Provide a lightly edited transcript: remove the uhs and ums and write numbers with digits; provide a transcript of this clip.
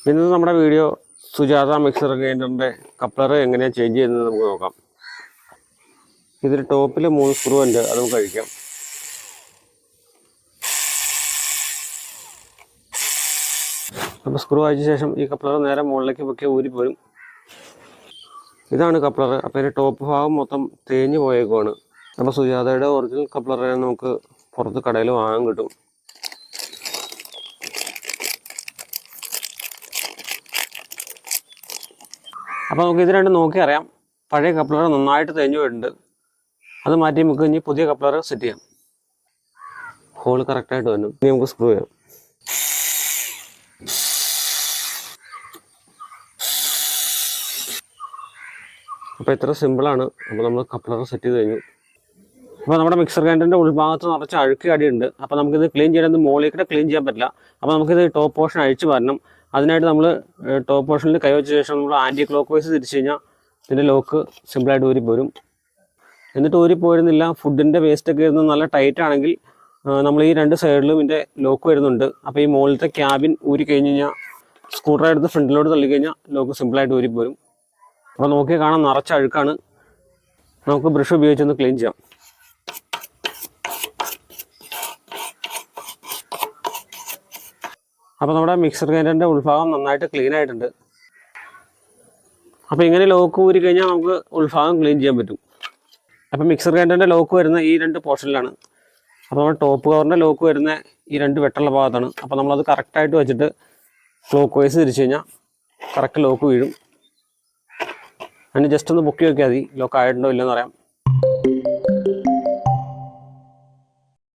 ഇന്ന് നമ്മുടെ video Sujatha mixer ഗ്രൈൻഡറിൻ്റെ coupler എങ്ങനെയാണ് ചേഞ്ച് ചെയ്യുന്നത് നമുക്ക് നോക്കാം. ഇതിൽ ടോപ്പിൽ 3 സ്ക്രൂ ഉണ്ട്, അത് നമുക്ക് കഴിക്കാം. അപ്പോൾ സ്ക്രൂ അയച്ച ശേഷം ഈ കപ്ലർ നേരെ മുകളിലേക്ക് പൊക്കി ഊരിപ്പോരും. ഇതാണ് കപ്ലർ. അപ്പോൾ ഇതിൻ്റെ ടോപ്പ് ഭാഗം മൊത്തം തേഞ്ഞ് പോയേക്കുവാണ്. അപ്പോൾ സുജാതയുടെ ഒറിജിനൽ കപ്ലറിനെ നമുക്ക് പുറത്ത് കടയിൽ വാങ്ങാൻ കിട്ടും. അപ്പോൾ നമുക്ക് ഇത് രണ്ടും നോക്കി അറിയാം. പഴയ കപ്ലർ നന്നായിട്ട് തേഞ്ഞു പോയിട്ടുണ്ട്. അത് മാറ്റി നമുക്ക് ഇനി പുതിയ കപ്ലർ സെറ്റ് ചെയ്യാം. ഹോൾ കറക്റ്റായിട്ട് വന്നു. ഇനി നമുക്ക് സ്ക്രൂ ചെയ്യാം. അപ്പോൾ ഇത്ര സിമ്പിളാണ്. അപ്പോൾ നമ്മൾ കപ്ലർ സെറ്റ് ചെയ്ത് കഴിഞ്ഞു. അപ്പോൾ നമ്മുടെ മിക്സർ ഗ്രൈൻഡറിൻ്റെ ഉൾഭാഗത്ത് നിറച്ച് അഴുക്ക് അടിയുണ്ട്. അപ്പോൾ നമുക്കിത് ക്ലീൻ ചെയ്യണമെന്ന് മുകളിൽ ക്ലീൻ ചെയ്യാൻ പറ്റില്ല. അപ്പോൾ നമുക്കിത് ടോപ്പ് പോർഷൻ അഴിച്ചു മാറണം. അതിനായിട്ട് നമ്മൾ ടോപ്പ് പോർഷനിൽ കൈവച്ച ശേഷം നമ്മൾ ആൻറ്റി ക്ലോക്ക് വൈസ് തിരിച്ചു കഴിഞ്ഞാൽ ഇതിൻ്റെ ലോക്ക് സിമ്പിളായിട്ട് ഊരിപ്പോരും. എന്നിട്ട് ഊരിപ്പോരുന്നില്ല, ഫുഡിൻ്റെ വേസ്റ്റൊക്കെ ഇരുന്ന് നല്ല ടൈറ്റ് ആണെങ്കിൽ നമ്മൾ ഈ 2 സൈഡിലും ഇതിൻ്റെ ലോക്ക് വരുന്നുണ്ട്. അപ്പോൾ ഈ മുകളിലത്തെ ക്യാബിൻ ഊരി കഴിഞ്ഞ് കഴിഞ്ഞാൽ സ്ക്രൂ ഡ്രൈവർ എടുത്ത് ഫ്രണ്ടിലോട്ട് തള്ളിക്കഴിഞ്ഞാൽ ലോക്ക് സിമ്പിളായിട്ട് ഊരിപ്പോരും. അപ്പോൾ നോക്കിയാൽ കാണാൻ നിറച്ച അഴുക്കാണ്. നമുക്ക് ബ്രഷ് ഉപയോഗിച്ചൊന്ന് ക്ലീൻ ചെയ്യാം. അപ്പോൾ നമ്മുടെ മിക്സർ ഗ്രൈൻഡറിൻ്റെ ഉൾഭാഗം നന്നായിട്ട് ക്ലീൻ ആയിട്ടുണ്ട്. അപ്പോൾ ഇങ്ങനെ ലോക്ക് ഊരി കഴിഞ്ഞാൽ നമുക്ക് ഉൾഭാഗം ക്ലീൻ ചെയ്യാൻ പറ്റും. അപ്പോൾ മിക്സർ ഗ്രൈൻഡറിൻ്റെ ലോക്ക് വരുന്ന ഈ 2 പോർഷനിലാണ്. അപ്പോൾ നമ്മൾ ടോപ്പ് കവറിൻ്റെ ലോക്ക് വരുന്ന ഈ 2 വെട്ടുള്ള ഭാഗത്താണ്. അപ്പോൾ നമ്മളത് കറക്റ്റായിട്ട് വെച്ചിട്ട് ക്ലോക്ക് വൈസ് തിരിച്ചു കഴിഞ്ഞാൽ കറക്റ്റ് ലോക്ക് വീഴും. അതിന് ജസ്റ്റ് ഒന്ന് പൊക്കി നോക്കിയാൽ മതി ലോക്ക് ആയിട്ടുണ്ടോ ഇല്ലെന്ന് അറിയാം.